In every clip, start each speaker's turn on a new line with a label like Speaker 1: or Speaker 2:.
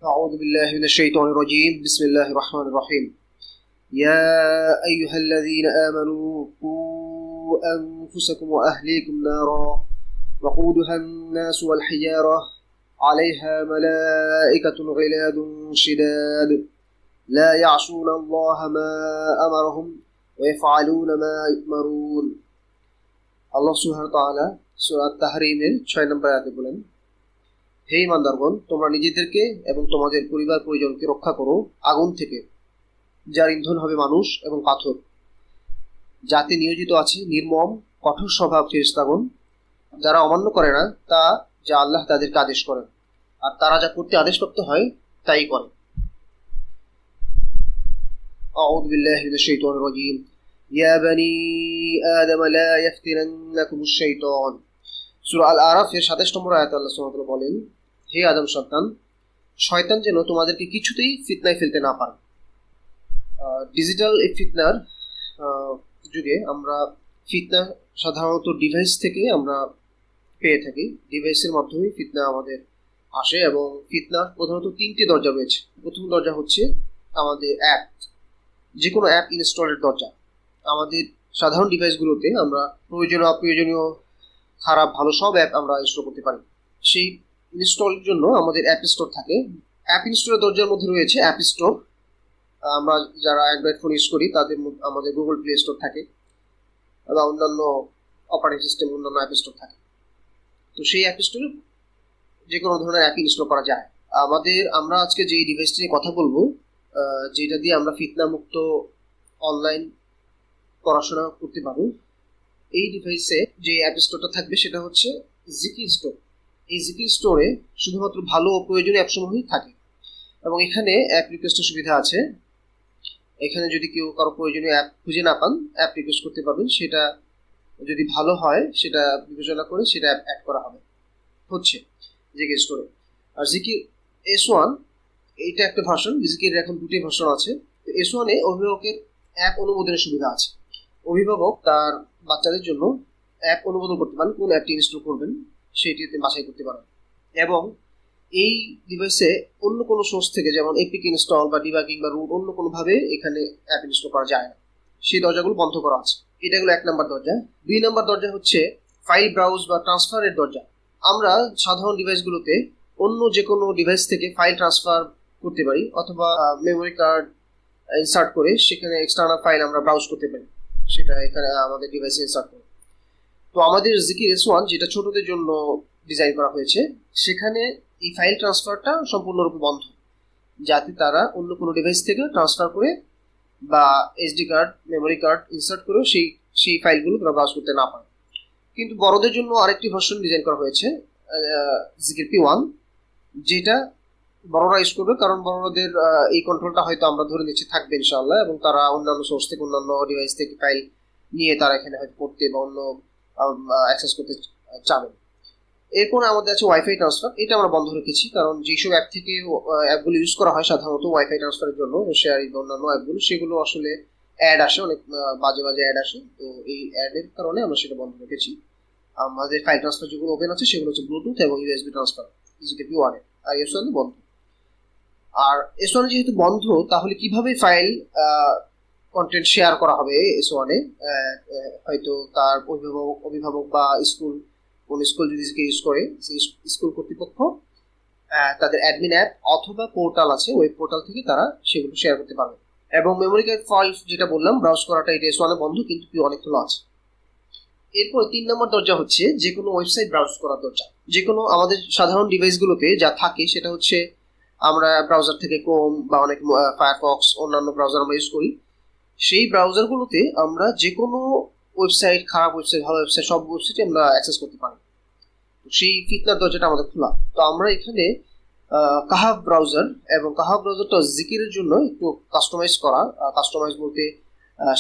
Speaker 1: أعوذ بالله من الشيطان الرجيم بسم الله الرحمن الرحيم يا أيها الذين آمنوا قوا أنفسكم وأهليكم نارا وقودها الناس والحجارة عليها ملائكة غلاظ شداد لا يعصون الله ما أمرهم ويفعلون ما يؤمرون আল্লাহ সুবহানাহু ওয়া তাআলা সূরা তাহরিমের 6 নম্বর আয়াতে বলেন, হে ইমানদারগণ, তোমরা নিজেদেরকে এবং তোমাদের পরিবার পরিজনকে রক্ষা করো আগুন থেকে, যার ইন্ধন হবে মানুষ এবং পাথর, যাতে নিয়োজিত আছে নির্মম কঠোর স্বভাব ফেরেশতাগণ, যারা অমান্য করে না তা যা আল্লাহ তাদেরকে আদেশ করেন, আর তারা যা করতে আদেশপ্রাপ্ত হয় তাই করে। আউযু বিল্লাহি মিনাশ শাইতানির রাজীম। ইয়া বনি আদম লা ইফতিনান্নাকুমুশ শাইতান। সূরা আল আরাফের 27 নম্বর আয়াতে আল্লাহ সুবহানাহু ওয়া তাআলা বলেন, হে আদম সন্তান, শয়তান যেন তোমাদেরকে কিছুতেই ফিতনায় ফেলতে না পারে। ডিজিটাল এই ফিতনার যুগে আমরা ফিতনা সাধারণত ডিভাইস থেকে আমরা পেয়ে থাকি। ডিভাইসের মাধ্যমে ফিতনা আমাদের আসে এবং ফিতনার প্রধানত 3টি দরজা রয়েছে। প্রথম দরজা হচ্ছে আমাদের অ্যাপ, যে কোনো অ্যাপ ইনস্টলের দরজা। আমাদের সাধারণ ডিভাইসগুলোতে আমরা প্রয়োজনীয় অপ্রয়োজনীয় খারাপ ভালো সব অ্যাপ আমরা ইনস্টল করতে পারি। সেই ইনস্টলের জন্য আমাদের অ্যাপ স্টোর থাকে। অ্যাপ ইনস্টলের দরজার মধ্যে রয়েছে অ্যাপ স্টোর। আমরা যারা অ্যান্ড্রয়েড ফোন ইউজ করি তাদের আমাদের গুগল প্লে স্টোর থাকে বা অন্যান্য অপারেটিং সিস্টেম অন্যান্য অ্যাপ স্টোর থাকে। তো সেই অ্যাপ স্টোরে যে কোনো ধরনের অ্যাপ ইনস্টল করা যায়। আমরা আজকে যে ডিভাইসটি নিয়ে কথা বলবো, যেটা দিয়ে আমরা ফিতনা মুক্ত অনলাইন পড়াশোনা করতে পারবো, এই ডিভাইসে যে অ্যাপ স্টোরটা থাকবে সেটা হচ্ছে জিকির স্টোর। এই জিকির স্টোরে শুধুমাত্র ভালো ও প্রয়োজনীয় অ্যাপসমূহই থাকে এবং এখানে অ্যাপ রিকোয়েস্টের সুবিধা আছে। এখানে যদি কেউ কারো প্রয়োজনীয় অ্যাপ খুঁজে না পান, অ্যাপ রিকোয়েস্ট করতে পারবেন। সেটা যদি ভালো হয় সেটা বিবেচনা করে সেটা অ্যাড করা হবে হচ্ছে জিকির স্টোরে। আর জিকির S1 এইটা একটা ভার্সন, জিকির এখন 2টি ভার্সন আছে। S1 এ অভিভাবকের অ্যাপ অনুমোদনের সুবিধা আছে। অভিভাবক তার বাচ্চাদের জন্য অ্যাপ অনুমোদন করতে পারেন, কোন অ্যাপটি ইনস্টল করবেন সেটিতে বাছাই করতে পারেন। এবং এই ডিভাইসে অন্য কোনো সোর্স থেকে, যেমন এপিক ইনস্টল বা ডিবাগিং বা রুট, অন্য কোনোভাবে এখানে অ্যাপ ইনস্টল করা যায় না। সেই দরজাগুলো বন্ধ করা আছে। এটা হলো 1 নম্বর দরজা। 2 নম্বর দরজা হচ্ছে ফাইল ব্রাউজ বা ট্রান্সফারের দরজা। আমরা সাধারণ ডিভাইসগুলোতে অন্য যে কোনো ডিভাইস থেকে ফাইল ট্রান্সফার করতে পারি অথবা মেমোরি কার্ড ইনসার্ট করে সেখানে এক্সটার্নাল ফাইল আমরা ব্রাউজ করতে পারি, সেটা এখানে আমাদের ডিভাইসে ইনসার্ট করে। তো আমাদের জিকির S1 যেটা ছোটদের জন্য ডিজাইন করা হয়েছে, সেখানে এই ফাইল ট্রান্সফারটা সম্পূর্ণরূপে বন্ধ, যাতে তারা অন্য কোনো ডিভাইস থেকে ট্রান্সফার করে বা SD card memory card insert করেও সেই ফাইলগুলো তারা ব্রাউজ করতে না পারে। কিন্তু বড়দের জন্য আরেকটি ভার্সন ডিজাইন করা হয়েছে, জিকির P1, যেটা বড়রা ইউজ করবে, কারণ বড়দের এই কন্ট্রোলটা হয়তো আমরা ধরে নিচ্ছি থাকবে ইনশাআল্লাহ, এবং তারা অন্যান্য সোর্স থেকে অন্যান্য ডিভাইস থেকে ফাইল নিয়ে তারা এখানে হয়তো পড়তে বা অন্য অ্যাক্সেস করতে চাবেন। এরপরে আমাদের আছে ওয়াইফাই ট্রান্সফার। এটা আমরা বন্ধ রেখেছি, কারণ যেসব অ্যাপ থেকে অ্যাপগুলো ইউজ করা হয় সাধারণত ওয়াইফাই ট্রান্সফারের জন্য, শেয়ারিং বা অন্যান্য অ্যাপগুলো, সেগুলো আসলে অ্যাড আসে, অনেক বাজে বাজে অ্যাড আসে। তো এই অ্যাডের কারণে আমরা সেটা বন্ধ রেখেছি। আমাদের ফাইল ট্রান্সফার যেগুলো ওপেন আছে সেগুলো হচ্ছে ব্লুটুথ এবং USB ট্রান্সফার, P1 এ। আর S1 বন্ধ। আর S1 যেহেতু বন্ধ, তাহলে কিভাবে ফাইল কন্টেন্ট শেয়ার করা হবে S1 এ? হয়তো তার অভিভাবক বা কোন স্কুল যদি ইউজ করে, সেই স্কুল কর্তৃপক্ষ তাদের অ্যাডমিন অ্যাপ অথবা পোর্টাল আছে, ওয়েব পোর্টাল থেকে তারা সেগুলো শেয়ার করতে পারবে। এবং মেমোরি কার্ড ফাইল যেটা বললাম ব্রাউজ করাটা, এটা S1 এ বন্ধ, কিন্তু P1 খোলা আছে। এরপর 3 নম্বর দরজা হচ্ছে যে কোনো ওয়েবসাইট ব্রাউজ করার দরজা। যে কোনো আমাদের সাধারণ ডিভাইসগুলোতে যা থাকে সেটা হচ্ছে আমরা ব্রাউজার থেকে ক্রোম বা অনেক ফায়ারফক্স অন্যান্য ব্রাউজার আমরা ইউজ করি। সেই ব্রাউজারগুলোতে আমরা যে কোনো ওয়েবসাইট, খারাপ ওয়েবসাইট ভালো ওয়েবসাইট, সব ওয়েবসাইটে আমরা অ্যাক্সেস করতে পারি। সেই ফিতনার দরজাটা আমাদের খোলা। তো আমরা এখানে কাহাফ ব্রাউজার, এবং কাহাফ ব্রাউজারটা জিকিরের জন্য একটু কাস্টমাইজ বলতে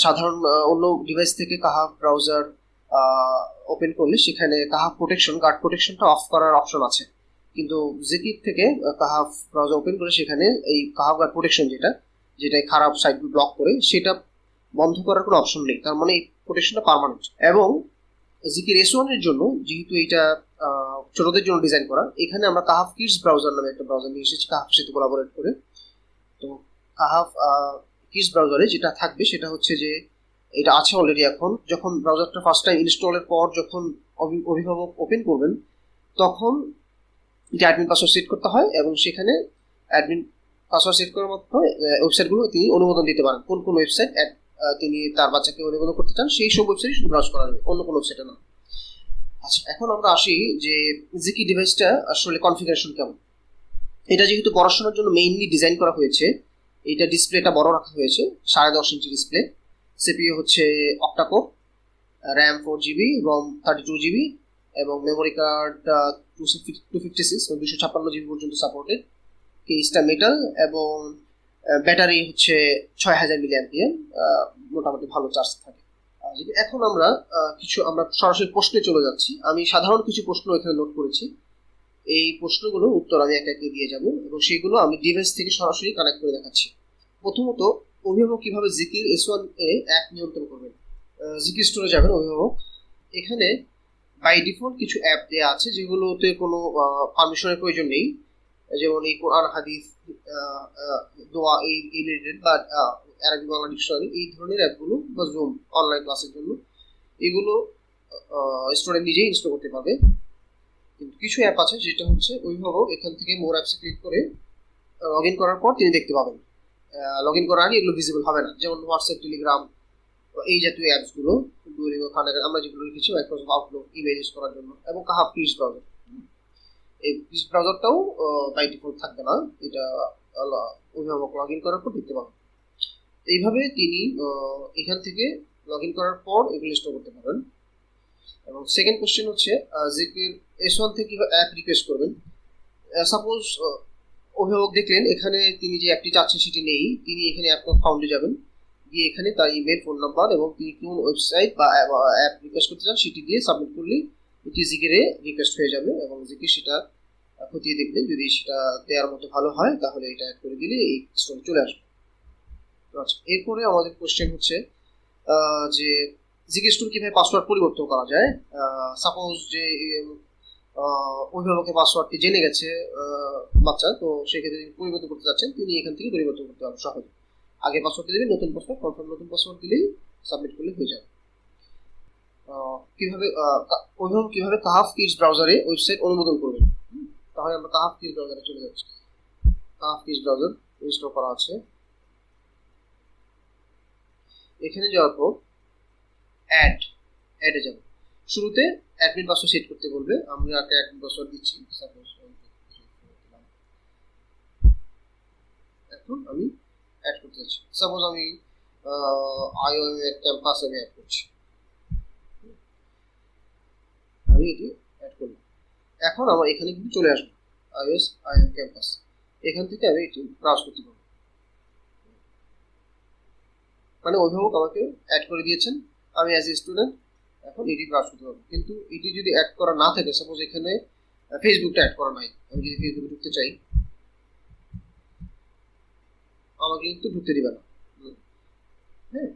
Speaker 1: সাধারণ অন্য ডিভাইস থেকে কাহাফ ব্রাউজার ওপেন করলে সেখানে কাহাফ গার্ড প্রোটেকশনটা অফ করার অপশন আছে, কিন্তু জিকির থেকে কাহাফ ব্রাউজার ওপেন করে সেখানে এই কাহাফ গার্ড প্রোটেকশন যেটা খারাপ সাইটগুলো ব্লক করে, সেটা বন্ধ করার কোনো অপশন নেই। তার মানে এই প্রোটেকশনটা পার্মানেন্ট। এবং জিকির S1 এর জন্য যেহেতু এটা ছোটদের জন্য ডিজাইন করা, এখানে আমরা কাহাফ কিডস ব্রাউজার নামে একটা ব্রাউজার নিয়ে এসেছি কাহাফের সাথে কোলাবোরেট করে। তো কাহাফ কিডস ব্রাউজারে যেটা থাকবে সেটা হচ্ছে যে এটা আছে অলরেডি। এখন যখন ব্রাউজারটা ফার্স্ট টাইম ইনস্টলের পর যখন অভিভাবক ওপেন করবেন তখন এটা অ্যাডমিন পাসওয়ার্ড সেট করতে হয়, এবং সেখানে অ্যাডমিন পাসওয়ার্ড সেট করার মাধ্যমে ওয়েবসাইটগুলো তিনি অনুমোদন দিতে পারেন। কোন কোন ওয়েবসাইট তিনি তার বাচ্চাকে অনুমোদন করতে চান সেই সব ওয়েবসাইট শুধু ব্রাউজ করা যাবে, অন্য কোনো ওয়েবসাইটে না। আচ্ছা, এখন আমরা আসি যে জিকি ডিভাইসটা আসলে কনফিগারেশন কেমন। এটা যেহেতু পড়াশোনার জন্য মেইনলি ডিজাইন করা হয়েছে, এটা ডিসপ্লেটা বড় রাখা হয়েছে, 10.5 ইঞ্চি ডিসপ্লে। সিপিইউ হচ্ছে অক্টাকোর, র্যাম 4 GB, রম 32 GB, এবং মেমোরি কার্ড 256 256 GB পর্যন্ত সাপোর্টেড। কেসটা মেটাল, এবং ব্যাটারি হচ্ছে 6000 mAh, মোটামুটি ভালো চার্জ থাকে। এখন আমরা সরাসরি প্রশ্নে চলে যাচ্ছি। আমি সাধারণ কিছু প্রশ্ন এখানে নোট করেছি, এই প্রশ্নগুলোর উত্তর আমি একে একে দিয়ে যাব, এবং সেগুলো আমি ডিভাইস থেকে সরাসরি কানেক্ট করে দেখাচ্ছি। প্রথমত, অভিভাবক কিভাবে জিকির S1 এ অ্যাপ নিয়ন্ত্রণ করবেন। জিকির স্টোরে যাবেন অভিভাবক, এখানে বাই ডিফল্ট কিছু অ্যাপ দেওয়া আছে যেগুলোতে কোনো পারমিশনের প্রয়োজন নেই, যেমন এই কোরআন হাদিস, দোয়া, এই রিলেটেড, বা আরবি বাংলা ডিকশনারি, এই ধরনের অ্যাপগুলো, বা জুম অনলাইন ক্লাসের জন্য, এগুলো স্টুডেন্ট নিজেই ইনস্টল করতে পারবে। কিন্তু কিছু অ্যাপ আছে যেটা হচ্ছে অভিভাবক এখান থেকে মোর অ্যাপসে ক্লিক করে লগ ইন করার পর তিনি দেখতে পাবেন। লগ ইন করার আগে এগুলো ভিজিবল হবে না, যেমন হোয়াটসঅ্যাপ, টেলিগ্রাম, এই জাতীয় অ্যাপসগুলো, আমরা যেগুলো লিখেছি মাইক্রোসফট আউটলুক ইমেল ইউজ করার জন্য, এবং কাহাফ কিডস ব্রাউজার। এই কিডস ব্রাউজারটাও বাই ডিফল্ট থাকবে না, এটা অভিভাবক লগ ইন করার পর দেখতে পাবেন। এইভাবে তিনি এখান থেকে লগ ইন করার পর এগুলো ইনস্টল করতে পারবেন। এবং সেকেন্ড কোশ্চেন হচ্ছে জিকির S1 থেকে কিভাবে অ্যাপ রিকোয়েস্ট করবেন। সাপোজ অভিভাবক দেখলেন এখানে তিনি যে অ্যাপটি চাচ্ছেন সেটি নেই, তিনি এখানে অ্যাপ ফাউন্ডে যাবেন, গিয়ে এখানে তার ইমেল, ফোন নাম্বার, এবং তিনি কোন ওয়েবসাইট বা অ্যাপ রিকোয়েস্ট করতে চান সেটি দিয়ে সাবমিট করলেই এটি জিকিরে রিকোয়েস্ট হয়ে যাবে, এবং জিকির সেটা খতিয়ে দেখবে। যদি সেটা দেওয়ার মতো ভালো হয় তাহলে এটা অ্যাড করে দিলে এই স্টোরে চলে আসবে। আচ্ছা, এরপরে আমাদের কোশ্চেন হচ্ছে যে জিকির স্টোর কিভাবে পাসওয়ার্ড পরিবর্তন করা যায়। সাপোজ যে অভিভাবকের পাসওয়ার্ডটি জেনে গেছে বাচ্চা, তো সেক্ষেত্রে তিনি পরিবর্তন করতে চাচ্ছেন, তিনি এখান থেকে পরিবর্তন করতে পারবেন সহজে। আগে পাসওয়ার্ডটি দেবেন, নতুন পাসওয়ার্ড, কনফার্ম নতুন পাসওয়ার্ড দিলেই সাবমিট করলে হয়ে যাবে। কিভাবে অভিভাবক কিভাবে কাহাফ কিডস ব্রাউজারে ওয়েবসাইট অনুমোদন করবেন। তাহলে আমরা কাহাফ কিডস ব্রাউজারে চলে যাচ্ছি। কাহাফ কিডস ব্রাউজার ইনস্টল করা আছে। এখানে যাওয়ার পর অ্যাডে যাব। শুরুতে অ্যাডমিন পাসওয়ার্ড সেট করতে বলবে, আমরা একটা অ্যাডমিন পাসওয়ার্ড দিচ্ছি। সাপোজ এখন আমি অ্যাড করতে যাচ্ছি, সাপোজ আমি IOM ক্যাম্পাস আমি অ্যাড করছি, আমি এটি অ্যাড করলাম। এখন আমার এখানে কিন্তু চলে আসবে IOM ক্যাম্পাস, এখান থেকে আমি এটি ব্রাউজ করতে পারবো। মানে অভিভাবক আমাকে অ্যাড করে দিয়েছেন, আমি অ্যাজ এ স্টুডেন্ট এখন এটি ব্রাউজ করতে পারবো। কিন্তু এটি যদি অ্যাড করা না থাকে, সাপোজ এখানে ফেসবুকটা অ্যাড করা নাই, আমি যদি ফেসবুকে ঢুকতে চাই আমাকে কিন্তু ঢুকতে দিবে না। হ্যাঁ,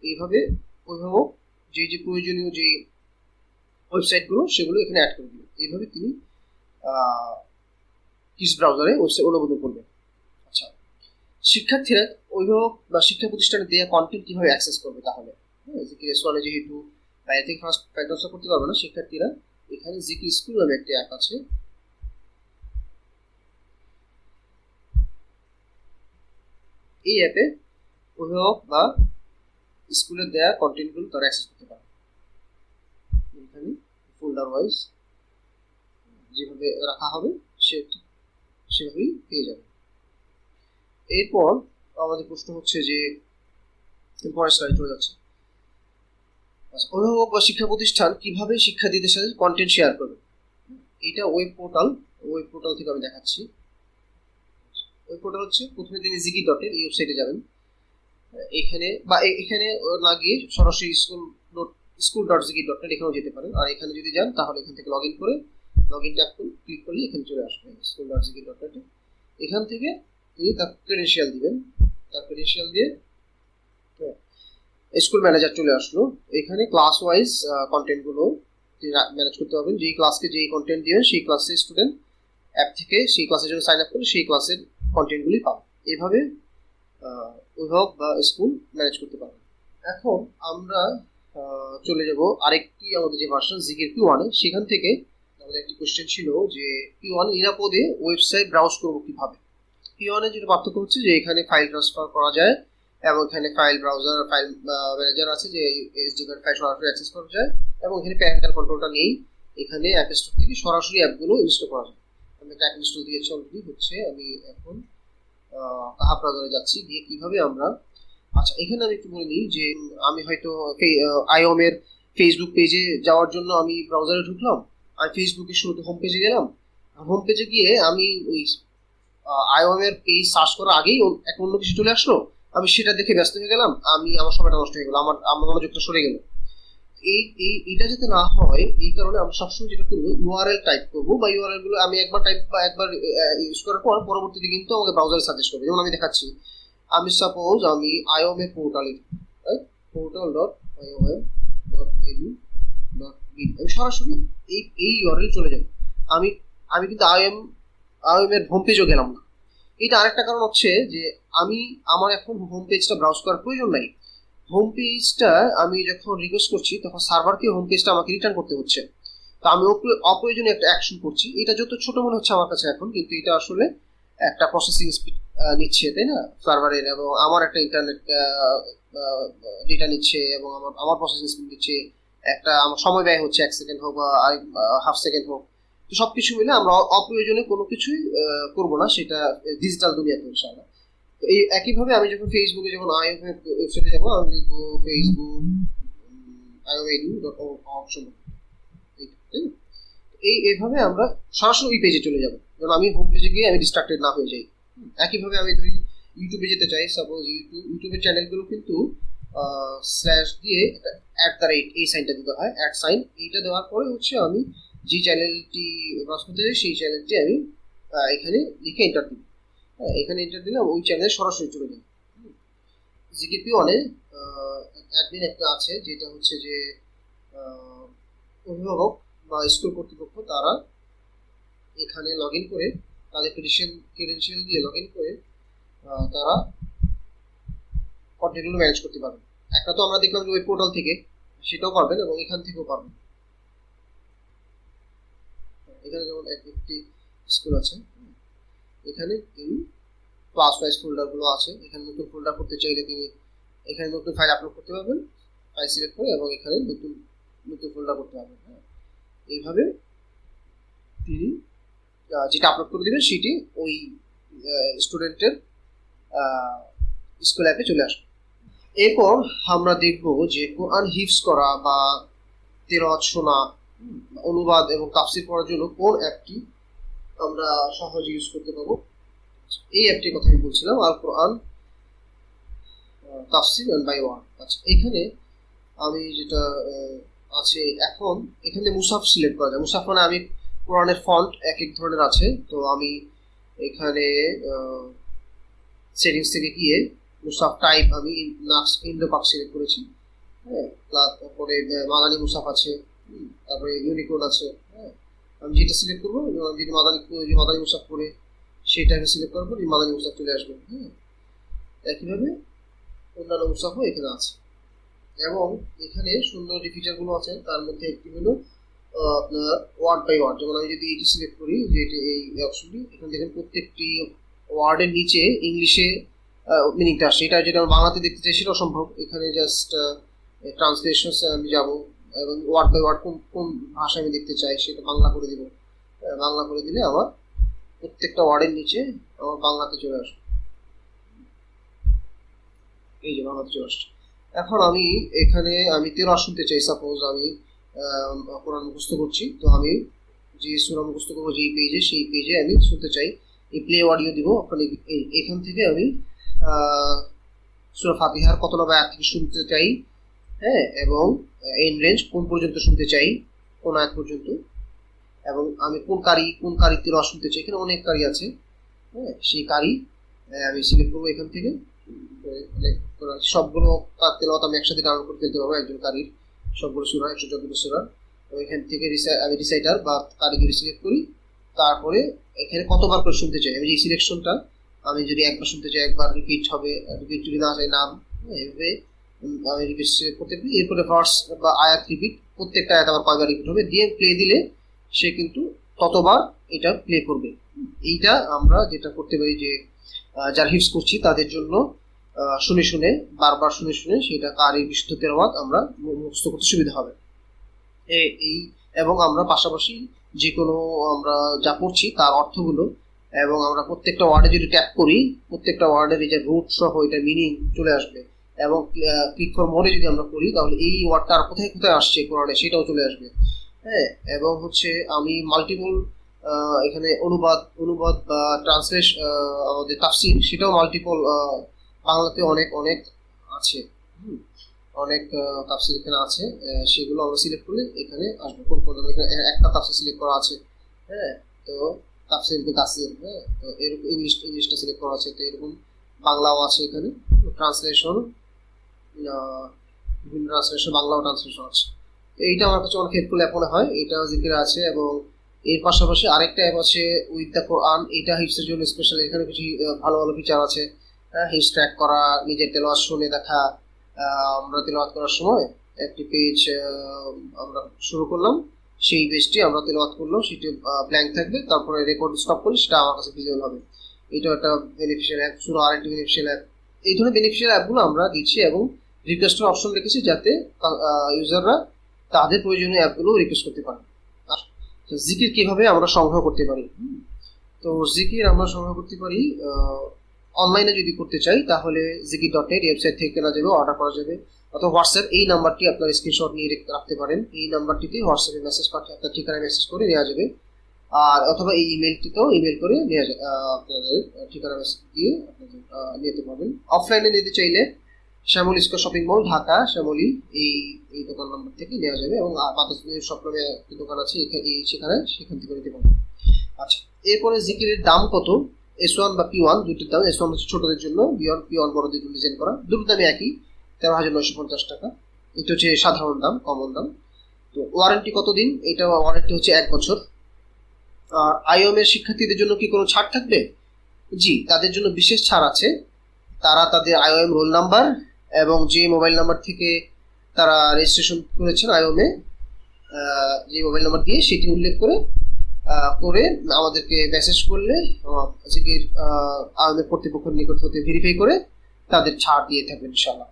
Speaker 1: এইভাবে অভিভাবক যে যে প্রয়োজনীয় যে ওয়েবসাইটগুলো সেগুলো এখানে অ্যাড করে দিবেন। এইভাবে তিনি কিডস ব্রাউজারে ওয়েবসাইট অনুমোদন করবেন। আচ্ছা, শিক্ষার্থীরা অভিভাবক বা শিক্ষা প্রতিষ্ঠানে দেওয়া কন্টেন্ট কিভাবে অ্যাক্সেস করবে তাহলে। হ্যাঁ, জিকির S1 যেহেতু বাইরে থেকে ফাইল ট্রান্সফার করতে পারবে না, শিক্ষার্থীরা এখানে জিকির স্কুল নামে একটি অ্যাপ আছে, এই অ্যাপে অভিভাবক বা স্কুলের দেওয়া কন্টেন্টগুলো তারা অ্যাক্সেস করতে পারে। এখানে ফোল্ডার ওয়াইজ যেভাবে রাখা হবে সেভাবেই পেয়ে যাবে। এরপর আমাদের প্রশ্ন হচ্ছে যে পরের স্লাইডে চলে যাচ্ছে। অভিভাবক বা শিক্ষা প্রতিষ্ঠান কিভাবে শিক্ষার্থীদের সাথে কন্টেন্ট শেয়ার করবে। এইটা ওয়েব পোর্টাল থেকে আমি দেখাচ্ছি। ওয়েব পোর্টাল হচ্ছে প্রথমে তিনি ziki.in এই ওয়েবসাইটে যাবেন, এখানে বা এখানে না গিয়ে সরাসরি school.ziki.net এখানেও যেতে পারেন। আর এখানে যদি যান তাহলে এখান থেকে লগ ইন ট্যাব ক্লিক করলে এখানে চলে আসবে school.ziki.net। এখান থেকে তিনি তার ক্রেডেনশিয়াল দিবেন, তার ক্রেডেনশিয়াল দিয়ে স্কুল ম্যানেজার চলে আসলো। এখানে ক্লাস ওয়াইজ কন্টেন্টগুলো ম্যানেজ করতে হবে। যেই ক্লাসকে যেই কন্টেন্ট দিবেন সেই ক্লাসের স্টুডেন্ট অ্যাপ থেকে সেই ক্লাসের জন্য সাইন আপ করে সেই ক্লাসের কন্টেন্টগুলি পাবে। এইভাবে অভিভাবক বা স্কুল ম্যানেজ করতে পারবে। এখন আমরা চলে যাব আরেকটি আমাদের যে ভার্সন জিকের P1 সেখান থেকে আমাদের একটি কোশ্চেন ছিল যে P1 নিরাপদে ওয়েবসাইট ব্রাউজ করবো কিভাবে। P1 যেটা পার্থক্য হচ্ছে যে এখানে ফাইল ট্রান্সফার করা যায় এবং এখানে ফাইল ব্রাউজার ফাইল ম্যানেজার আছে যে এসডি কার্ড ফাইল সরাসরি অ্যাক্সেস করা যায় এবং এখানে প্যারেন্টাল কন্ট্রোলটা নেই। এখানে অ্যাপ স্টোর থেকে সরাসরি অ্যাপগুলো ইনস্টল করা যায়। আমি একটা অ্যাপ ইনস্টল দিয়েছি অলরেডি, হচ্ছে আমি এখন কাহা ব্রাউজারে যাচ্ছি, গিয়ে কিভাবে আমরা আচ্ছা এখানে আমি একটু বলে নিই যে আমি হয়তো আইওম এর ফেসবুক পেজে যাওয়ার জন্য আমি ব্রাউজারে ঢুকলাম, আমি ফেসবুকের শুরুতে হোম পেজে গেলাম। হোম পেজে গিয়ে আমি ওই আইওম এর পেজ সার্চ করার আগেই এক অন্য কিছু চলে আসলো, আমি সেটা দেখে ব্যস্ত হয়ে গেলাম, আমার সময়টা নষ্ট হয়ে গেল, আমার মনোযোগটা সরে গেল। এইটা যাতে না হয় এই কারণে আমরা সবসময় যেটা করবো ইউআরএল টাইপ করবো, বা ইউআরএল গুলো আমি একবার টাইপ বা একবার ইউজ করার পর পরবর্তীতে কিন্তু আমাকে ব্রাউজারে সাজেস্ট করবে। যেমন আমি দেখাচ্ছি, আমি সাপোজ আমি আইওম এর পোর্টালে portal.iom.edu.in আমি সরাসরি এই ইউআরএল চলে যাবে। আমি কিন্তু আইওম এর হোম পেজও গেলাম না। এটা আরেকটা কারণ হচ্ছে যে আমার এখন হোম পেজটা ব্রাউজ করার প্রয়োজন নাই। হোম পেজটা আমি যখন রিকোয়েস্ট করছি তখন সার্ভারকে হোম পেজটা আমাকে রিটার্ন করতে হচ্ছে। তো আমি অপ্রয়োজনীয় একটা অ্যাকশন করছি। এটা যত ছোট মনে হচ্ছে আমার কাছে এখন, কিন্তু এটা আসলে একটা প্রসেসিং স্পিড নিচ্ছে, তাই না, সার্ভারের, এবং আমার একটা ইন্টারনেট ডেটা নিচ্ছে এবং আমার প্রসেসিং স্পিড নিচ্ছে। একটা আমার সময় ব্যয় হচ্ছে 1 সেকেন্ড হোক বা হাফ সেকেন্ড হোক। তো সবকিছু মিলে আমরা অপ্রয়োজনীয় কোনো কিছুই করবো না, সেটা ডিজিটাল দুনিয়াতে ইনশাআল্লাহ। তো এই একইভাবে আমি যখন ফেসবুকে যখন ওয়েবসাইটে যাবো, আমি লিখবো ফেসবুক iom.edu.org। এইভাবে আমরা সরাসরি ওই পেজে চলে যাবো, যেন আমি হোম পেজে গিয়ে আমি ডিস্ট্রাক্টেড না হয়ে যাই। একইভাবে আমি যদি ইউটিউবে যেতে চাই, সাপোজ ইউটিউবের চ্যানেলগুলো কিন্তু স্ল্যাশ দিয়ে @ এই সাইনটা দিতে হয়, অ্যাড সাইন। এইটা দেওয়ার পরে হচ্ছে আমি যে চ্যানেলটি ব্রাউজ করতে চাই সেই চ্যানেলটি আমি এখানে লিখে এন্টার দিব। এখানে এন্টার দিলে ওই চ্যানেলে সরাসরি চলে যাবে। জিকে P1 অ্যাডমিন একটা আছে, যেটা হচ্ছে যে অভিভাবক বা স্কুল কর্তৃপক্ষ তারা এখানে লগ ইন করে তাদের ক্রেডেনশিয়াল দিয়ে লগ ইন করে তারা কন্টেন্টগুলো ম্যানেজ করতে পারবেন। একটা তো আমরা দেখলাম যে ওয়েব পোর্টাল থেকে, সেটাও পারবেন এবং এখান থেকেও পারবেন। এখানে যেমন একটি স্কুল আছে, এখানে ক্লাস ওয়াইজ ফোল্ডারগুলো আছে। এখানে নতুন ফোল্ডার করতে চাইলে তিনি এখানে নতুন ফাইল আপলোড করতে পারবেন, ফাইল সিলেক্ট করে, এবং এখানে নতুন ফোল্ডার করতে পারবেন। এইভাবে তিনি যেটা আপলোড করে দেবেন সেটি ওই স্টুডেন্টের স্কুল অ্যাপে চলে আসবে। এরপর আমরা দেখব যে কোরআন হিফজ করা বা তেলাওয়াত শোনা, অনুবাদ এবং তাফসীর পড়ার জন্য কোন অ্যাপটি আমরা সহজে ইউজ করতে পারবো। এই অ্যাপটির কথা আমি বলছিলাম, আল কোরআন তাফসীর বাই ওয়ার্ড। আচ্ছা, এখানে আমি যেটা আছে, এখন এখানে মুসাফ সিলেক্ট করা যায়। মুসাফ মানে আমি কোরআনের ফন্ট এক এক ধরনের আছে, তো আমি এখানে সেটিংস থেকে গিয়ে মুসাফ টাইপ আমি ইন্দো পাক সিলেক্ট করেছি। হ্যাঁ, তারপরে মাদানী মুসাফ আছে, তারপরে ইউনিকোড আছে। হ্যাঁ, আমি যেটা সিলেক্ট করবো, যদি মাদানী মুসাফ করে সেটা আমি সিলেক্ট করার পর মাদানী মুসাফ চলে আসবে। হ্যাঁ, একইভাবে অন্যান্য মুসাফও এখানে আছে। এবং এখানে সুন্দর যে ফিচারগুলো আছে তার মধ্যে একটি হলো আপনার ওয়ার্ড বাই ওয়ার্ড। যেমন আমি যদি এটি সিলেক্ট করি, যে এই অপশনটি, এখানে দেখেন প্রত্যেকটি ওয়ার্ডের নিচে ইংলিশে মিনিংটা আসছে। এটা যেটা বাংলাতে দেখতে চাই সেটাও সম্ভব। এখানে জাস্ট ট্রান্সলেশন আমি যাব এবং ওয়ার্ড বাই ওয়ার্ড কোন ভাষা আমি দেখতে চাই সেটা বাংলা করে দিব। বাংলা করে দিলে আমার প্রত্যেকটা ওয়ার্ডের নিচে আমার বাংলাতে চলে আসবে। এই যে বাংলাতে চলে আসছে। এখন আমি এখানে তেলাওয়াত শুনতে চাই। সাপোজ আমি কোরআন মুখস্থ করছি, তো আমি যে সূরা মুখস্থ করবো যেই পেজে, সেই পেজে আমি শুনতে চাই। এই প্লে অডিও দিব। এখান থেকে আমি সূরা ফাতিহার কত নম্বর আয়াত থেকে শুনতে চাই, হ্যাঁ, এবং এন্ড রেঞ্জ কোন পর্যন্ত শুনতে চাই, কোন আয়াত পর্যন্ত, এবং আমি কোন কারি তেলাওয়াত শুনতে চাই। এখানে অনেক কারি আছে। হ্যাঁ, সেই কারি আমি সিলেক্ট করবো এখান থেকে। সবগুলো তেলাওয়াত আমি একসাথে ডাউনলোড করে ফেলতে পারবো একজন কারির, সবগুলো সূরা 114 সূরা। তো এখান থেকে আমি রিসাইটার বা কারিগরি সিলেক্ট করি, তারপরে এখানে কতবার করে শুনতে চাই আমি, যে সিলেকশনটা আমি যদি একবার শুনতে চাই একবার রিপিট হবে, রিপিট যদি না চাই নাম, এভাবে আমি রিপিট করতে পারি। এরপরে ভার্স বা আয়াত রিপিট, প্রত্যেকটা আয়াত আবার কয়বার রিপিট হবে দিয়ে প্লে দিলে সে কিন্তু ততবার এটা প্লে করবে। এইটা আমরা যেটা করতে পারি যে যারা হিফজ করছি তাদের জন্য শুনে শুনে বারবার শুনে শুনে সেটা কারির বিশুদ্ধ তেলাওয়াত আমরা মুখস্থ করতে সুবিধা হবে। এই এবং আমরা পাশাপাশি যে কোনো আমরা যা পড়ছি তার অর্থগুলো, এবং আমরা প্রত্যেকটা ওয়ার্ডে যদি ট্যাপ করি প্রত্যেকটা ওয়ার্ডের এই যে রুট সহ এটা মিনিং চলে আসবে, এবং ক্লিক ফর মোরে যদি আমরা করি তাহলে এই ওয়ার্ডটা আর কোথায় কোথায় আসছে কোরআনে সেটাও চলে আসবে। হ্যাঁ, এবং হচ্ছে আমি মাল্টিপল এখানে অনুবাদ বা ট্রান্সলেশন আমাদের তাফসীর সেটাও মাল্টিপল, বাংলাতে অনেক অনেক আছে, অনেক তাফসীর এখানে আছে, সেগুলো আমরা সিলেক্ট করলে এখানে আসবে কোন কোন, এখানে একটা তাফসীর সিলেক্ট করা আছে। হ্যাঁ, তো তাফসীর কাসির, হ্যাঁ, তো এরকম ইংলিশটা সিলেক্ট করা আছে, তো এরকম বাংলাও আছে এখানে ট্রান্সলেশন, বিভিন্ন ট্রান্সলেশন, বাংলাও ট্রান্সলেশন আছে। তো এইটা আমার কাছে অনেক হেল্পফুল অ্যাপ মনে হয়, এটা জিকিরে আছে। এবং এর পাশাপাশি আরেকটা অ্যাপ আছে উইথ দ্য কোরআন, এটা হিফজের জন্য স্পেশাল, এখানে কিছু ভালো ভালো ফিচার আছে, হিফজ ট্র্যাক করা, নিজের তেলাওয়াত শুনে দেখা। আমরা তেলাওয়াত করার সময় একটি পেজ আমরা শুরু করলাম, সেই পেজটি আমরা তেলাওয়াত করলাম, সেটি ব্ল্যাঙ্ক থাকবে, তারপরে রেকর্ড স্টপ করলে সেটা আমার কাছে ভিজিবল হবে। এটা একটা বেনিফিশিয়াল অ্যাপ, শুরু আরেকটি বেনিফিশিয়াল অ্যাপ। এই ধরনের বেনিফিশিয়াল অ্যাপগুলো আমরা দিচ্ছি এবং রিকোয়েস্টের অপশন রেখেছি যাতে ইউজাররা তাদের প্রয়োজনীয় অ্যাপগুলো রিকোয়েস্ট করতে পারে। জিকির কিভাবে আমরা সংগ্রহ করতে পারি? তো জিকির আমরা সংগ্রহ করতে পারি অনলাইনে যদি করতে চাই তাহলে zikir.net ওয়েবসাইট থেকে কেনা যাবে, অর্ডার করা যাবে, অথবা হোয়াটসঅ্যাপ এই নাম্বারটি আপনার স্ক্রিনশট নিয়ে রাখতে পারেন, এই নাম্বারটিতে হোয়াটসঅ্যাপে মেসেজ পাঠিয়ে আপনার ঠিকানায় মেসেজ করে নেওয়া যাবে, আর অথবা এই ইমেলটিতেও ইমেল করে নেওয়া যাবে, আপনাদের ঠিকানা মেসেজ দিয়ে আপনাদের নিতে পারবেন। অফলাইনে নিতে চাইলে Shyamoli square shopping mall, Dhaka Shyamoli, এই দোকান নাম্বার থেকে নেওয়া যাবে, এবং বাতাস স্বপ্নে একটি দোকান আছে সেখান থেকে নিতে পারবেন। আচ্ছা, এরপরে জিকিরের দাম কত? S1 বা P1 দুটির দাম, S1 হচ্ছে ছোটদের জন্য, P1 বড়দের জন্য ডিজাইন করা, দুটোর দামই একই 13,950 টাকা। এটা হচ্ছে সাধারণ দাম, কমন দাম। তো ওয়ারেন্টি কতদিন? এটা ওয়ারেন্টি হচ্ছে 1 বছর। আর IOM এর শিক্ষার্থীদের জন্য কি কোনো ছাড় থাকবে? জি, তাদের জন্য বিশেষ ছাড় আছে। তারা তাদের IOM রোল নাম্বার এবং যে মোবাইল নাম্বার থেকে তারা রেজিস্ট্রেশন করেছেন IOM এ, যে মোবাইল নাম্বার দিয়ে সেটি উল্লেখ করে আমাদেরকে মেসেজ করলে জিকির আমাদের কর্তৃপক্ষের নিকট হতে ভেরিফাই করে তাদের ছাড় দিয়ে থাকবেন ইনশাআল্লাহ।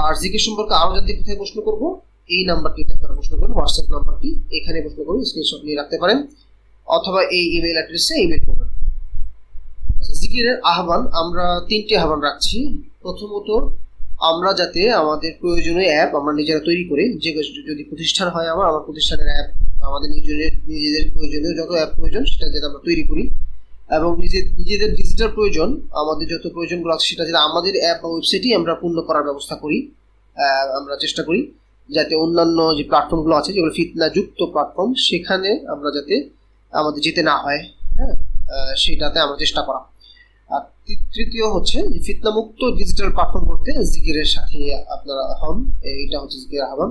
Speaker 1: আর জিকির সম্পর্কে আরো জানতে কোথায় প্রশ্ন করব? এই নাম্বারটিতে আপনারা প্রশ্ন করুন, হোয়াটসঅ্যাপ নাম্বারটি, এখানে প্রশ্ন করুন, স্ক্রিনশট নিয়ে রাখতে পারেন, অথবা এই ইমেল অ্যাড্রেসে ইমেল করবেন। জিকিরের আহ্বান আমরা 3টি আহ্বান রাখছি। প্রথমত, আমরা যাতে আমাদের প্রয়োজনীয় অ্যাপ আমরা নিজেরা তৈরি করি, যে যদি প্রতিষ্ঠান হয় আমার প্রতিষ্ঠানের অ্যাপ, আমাদের নিজেদের প্রয়োজনীয় যত অ্যাপ প্রয়োজন সেটা যাতে আমরা তৈরি করি, এবং নিজেদের ডিজিটাল প্রয়োজন, আমাদের যত প্রয়োজনগুলো আছে সেটা যাতে আমাদের অ্যাপ বা ওয়েবসাইটেই আমরা পূর্ণ করার ব্যবস্থা করি। আমরা চেষ্টা করি যাতে অন্যান্য যে প্ল্যাটফর্মগুলো আছে যেগুলো ফিতনাযুক্ত প্ল্যাটফর্ম, সেখানে আমরা যাতে আমাদের যেতে না হয়, হ্যাঁ, সেটাতে আমরা চেষ্টা করা। আর তৃতীয় হচ্ছে ফিতনামুক্ত ডিজিটাল প্ল্যাটফর্ম করতে জিকিরের সাথে আপনারা হন, এইটা হচ্ছে জিকিরের আহ্বান।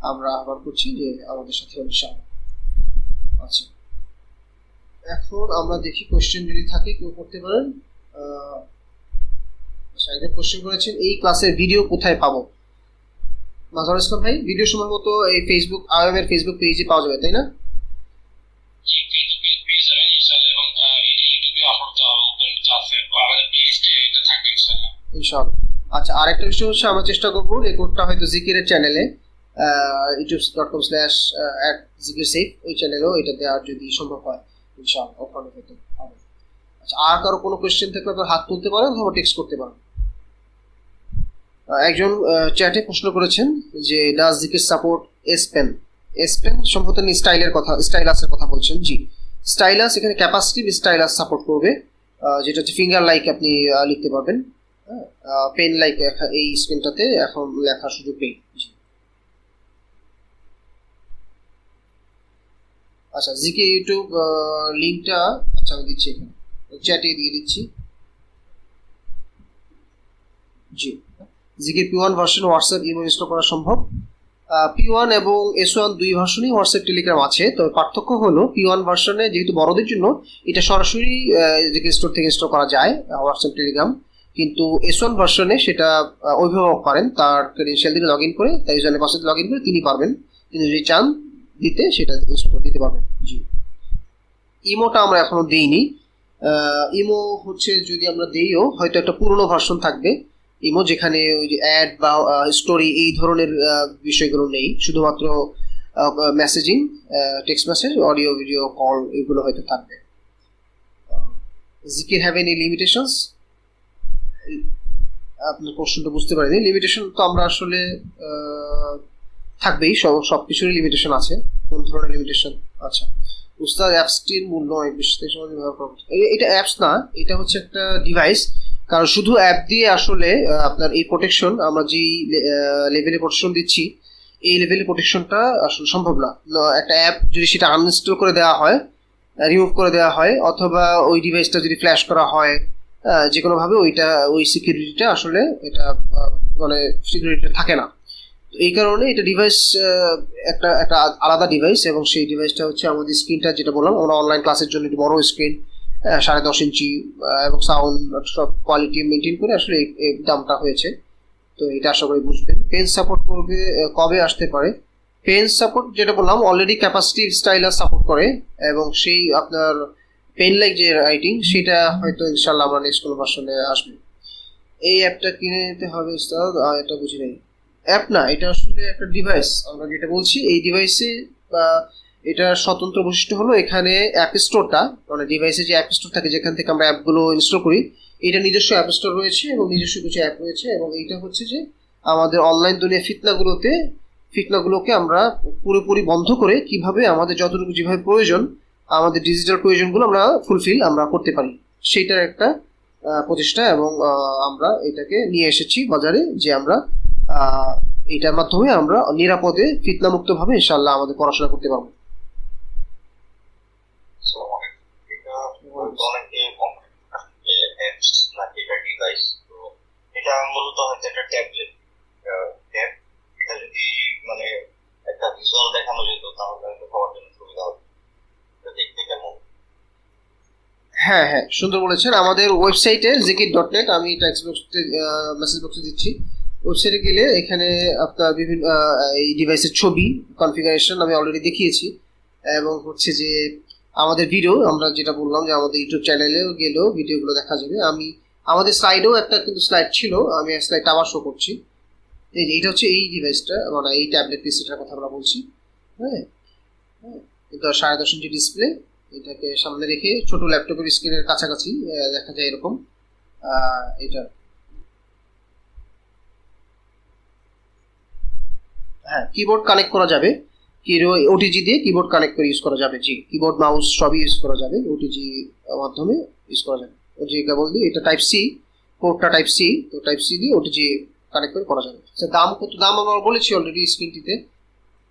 Speaker 1: আমরা আহ্বান করছি যে আমাদের সাথে ইনশাআল্লাহ। আচ্ছা, এখন আমরা দেখি কোশ্চেন যদি থাকে কেউ করতে পারেন। একজন কোশ্চেন করেছেন, এই ক্লাসের ভিডিও কোথায় পাবো? মাজহারুল ইসলাম ভাই, ভিডিও সম্ভবত এই ফেসবুক IOM এর ফেসবুক পেজে পাওয়া যাবে, তাই না? ইনশাআল্লাহ। আচ্ছা, আরেকটা বিষয় হচ্ছে আমরা চেষ্টা করবো রেকর্ডটা হয়তো জিকিরের চ্যানেলে youtube.com/@zikirsafe ওই চ্যানেলেও এটা দেওয়ার যদি সম্ভব হয় ইনশাআল্লাহ ওখানে হয়তো হবে। আচ্ছা, আর কারো কোনো কোশ্চেন থাকলে আপনার হাত তুলতে পারেন অথবা টেক্সট করতে পারেন। একজন চ্যাটে প্রশ্ন করেছেন যে ডাজ জিকির সাপোর্ট এস পেন সম্ভবত স্টাইলাসের কথা বলছেন। জি, স্টাইলাস এখানে ক্যাপাসিটিভ স্টাইলাস সাপোর্ট করবে, যেটা হচ্ছে ফিঙ্গার লাইক আপনি লিখতে পারবেন, পেন লাইক এই স্ক্রিনটাতে এখন লেখার সুযোগ নেই। আচ্ছা, জিকে ইউটিউব লিঙ্কটা আচ্ছা আমি দিচ্ছি, এখানে চ্যাটে দিয়ে দিচ্ছি। জি, জিকের P1 version WhatsApp imo install করা সম্ভব। P1 এবং S1 দুই ভার্সনই হোয়াটসঅ্যাপ টেলিগ্রাম আছে। তো পার্থক্য হলো P1 ভার্সনে যেহেতু বড়দের জন্য এটা সরাসরি জিকে স্টোর থেকে ইনস্টল করা যায় হোয়াটসঅ্যাপ টেলিগ্রাম, কিন্তু S1 ভার্সনে সেটা অভিভাবক পারেন, তার ক্রেডেনশিয়াল দিয়ে লগ ইন করে, তার user name password log in করে তিনি পারবেন, তিনি যদি চান দিতে সেটা ইনস্টল করে দিতে পারবেন। জি, ইমোটা আমরা এখনো দেইনি। ইমো হচ্ছে যদি আমরা দেইও হয়তো একটা পুরনো ভার্সন থাকবে ইমো, যেখানে ওই যে অ্যাড বা স্টোরি এই ধরনের বিষয়গুলো নেই, শুধুমাত্র messaging, text message, audio, video, call এগুলো হয়তো থাকবে। জিকির হ্যাভ এনি লিমিটেশনস? আপনার প্রশ্নটা বুঝতে পারিনি। লিমিটেশন তো আমরা আসলে থাকবেই, সব কিছুরই লিমিটেশন আছে। কোন ধরনের লিমিটেশন? আচ্ছা, উস্তাদ অ্যাপসটির মূল্য অনেক বেশি, এটা অ্যাপস না, এটা হচ্ছে একটা ডিভাইস। কারণ শুধু অ্যাপ দিয়ে আসলে আপনার এই প্রোটেকশন, আমরা যেই লেভেলে প্রোটেকশন দিচ্ছি এই লেভেলের প্রোটেকশনটা আসলে সম্ভব না। একটা অ্যাপ যদি সেটা আনইনস্টল করে দেওয়া হয়, রিমুভ করে দেওয়া হয়, অথবা ওই ডিভাইসটা যদি ফ্ল্যাশ করা হয়, যে কোনোভাবে ওই সিকিউরিটিটা আসলে এটা মানে সিকিউরিটি থাকে না। এই কারণে এটা ডিভাইস একটা একটা আলাদা ডিভাইস, এবং সেই ডিভাইসটা হচ্ছে আমাদের স্ক্রিনটা, যেটা বললাম আমরা অনলাইন ক্লাসের জন্য একটু বড় স্ক্রিন, 10.5 ইঞ্চি, এবং সাউন্ড সব কোয়ালিটি মেনটেন করে আসলে এই দামটা হয়েছে। তো এটা আশা করি বুঝবেন। পেন সাপোর্ট করবে কবে আসতে পারে? পেন সাপোর্ট যেটা বললাম অলরেডি ক্যাপাসিটি স্টাইলাস সাপোর্ট করে, এবং সেই আপনার পেন লাইক যে রাইটিং সেটা হয়তো ইনশাল্লাহ আমরা নেক্সট কোনো ভার্সনে আসবে। এই অ্যাপটা কিনে নিতে হবে স্যার? এটা বুঝি নাই। অ্যাপ না, এটা আসলে একটা ডিভাইস। আমরা যেটা বলছি এই ডিভাইসে এটা স্বতন্ত্র বৈশিষ্ট্য হলো এখানে অ্যাপ স্টোরটা, মানে ডিভাইসে যে অ্যাপ স্টোর থাকে যেখান থেকে আমরা অ্যাপগুলো ইনস্টল করি, এটা নিজস্ব অ্যাপ স্টোর রয়েছে এবং নিজস্ব কিছু অ্যাপ রয়েছে, এবং এইটা হচ্ছে যে আমাদের অনলাইন দুনিয়া ফিতনাগুলোকে আমরা পুরোপুরি বন্ধ করে কিভাবে আমাদের যতটুকু যেভাবে প্রয়োজন আমাদের ডিজিটাল প্রয়োজনগুলো আমরা করতে পারি, সেইটার একটা প্রচেষ্টা। এবং আমরা এটাকে নিয়ে এসেছি বাজারে, যে আমরা এটার মাধ্যমে আমরা নিরাপদে ফিতনামুক্ত ভাবে ইনশাআল্লাহ আমাদের পড়াশোনা করতে পারবো।
Speaker 2: এটা মূলত হচ্ছে একটা ট্যাবলেট। এটা যদি মানে একটা ভিজুয়াল দেখানো যেত তাহলে হয়তো খাওয়ার জন্য সুবিধা হবে। দেখতে কেমন?
Speaker 1: হ্যাঁ হ্যাঁ, সুন্দর বলেছেন। আমাদের ওয়েবসাইটে zikir.net, আমি টেক্সট বক্সে মেসেজ বক্সে দিচ্ছি, ওয়েবসাইটে গেলে এখানে আপনার বিভিন্ন এই ডিভাইসের ছবি কনফিগারেশন আমি অলরেডি দেখিয়েছি, এবং হচ্ছে যে আমাদের ভিডিও, আমরা যেটা বললাম যে আমাদের ইউটিউব চ্যানেলেও গেলেও ভিডিওগুলো দেখা যাবে। আমাদের স্লাইডেও একটা কিন্তু স্লাইড ছিল, আমি স্লাইডটা আবার শো করছি। এই যে এটা হচ্ছে এই ডিভাইসটা, মানে এই ট্যাবলেট পিসিটার কথা আমরা বলছি। হ্যাঁ হ্যাঁ, এটা 10.5 ইঞ্চি ডিসপ্লে, এটাকে সামনে রেখে ছোট ল্যাপটপের স্ক্রিনের কাছাকাছি দেখা যায় এরকম। এটা হ্যাঁ, কিবোর্ড কানেক্ট করা যাবে, ওটিজি দিয়ে কিবোর্ড কানেক্ট করে ইউজ করা যাবে। জি, কিবোর্ড মাউস সবই ইউজ করা যাবে, ওটিজি মাধ্যমে ইউজ করা যাবে। ওটিজি কেবল দিয়ে, এটা টাইপ সি, পোর্টটা টাইপ সি, তো টাইপ সি দিয়ে ওটিজি কানেক্ট করে করা যাবে। দাম কত? দাম আমরা বলেছি অলরেডি স্ক্রিনটিতে,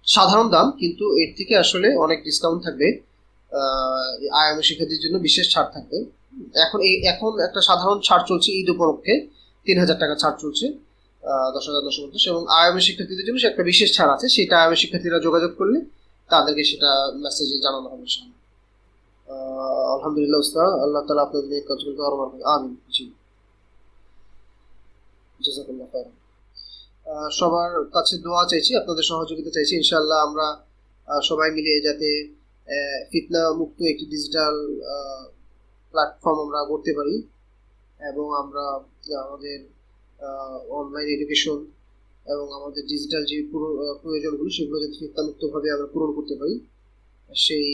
Speaker 1: সাধারণ দাম, কিন্তু এর থেকে আসলে অনেক ডিসকাউন্ট থাকবে। আইএমএ শিক্ষার্থীর জন্য বিশেষ ছাড় থাকবে। এখন একটা সাধারণ ছাড় চলছে ঈদ উপলক্ষে, 3,000 টাকা ছাড় চলছে, 10,950, এবং আইএমএ শিক্ষার্থীদের জন্য একটা বিশেষ ছাড় আছে, সেটা আইএমএ শিক্ষার্থীরা যোগাযোগ করলে তাদেরকে সেটা মেসেজে জানানো হবে। আলহামদুলিল্লাহ উস্তাদ, আল্লাহ তাআলা আপনাদের এই কাজগুলো আরো বাড়ান, আমিন। জি, জাযাকাল্লাহ খাইরান। সবার কাছে দোয়া চাইছি, আপনাদের সহযোগিতা চাইছি। ইনশাআল্লাহ আমরা সবাই মিলে যাতে ফিতনা মুক্ত একটি ডিজিটাল প্ল্যাটফর্ম আমরা করতে পারি, এবং আমরা আমাদের অনলাইন এডুকেশন এবং আমাদের ডিজিটাল যে প্রয়োজনগুলো সেগুলো যাতে ফিতনা মুক্তভাবে আমরা পূরণ করতে পারি, সেই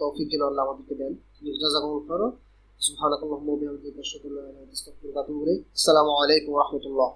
Speaker 1: তৌফিক যেন আল্লাহ আমাদেরকে দেন। জাযাকুমুল্লাহু খাইরান। সুবহানাকাল্লাহুম্মা ওয়া বিহামদিকা আশহাদু আল্লা ইলাহা ইল্লা আনতা আস্তাগফিরুকা ওয়া আতুবু ইলাইক। আসসালামু আলাইকুম ওয়া রাহমাতুল্লাহ।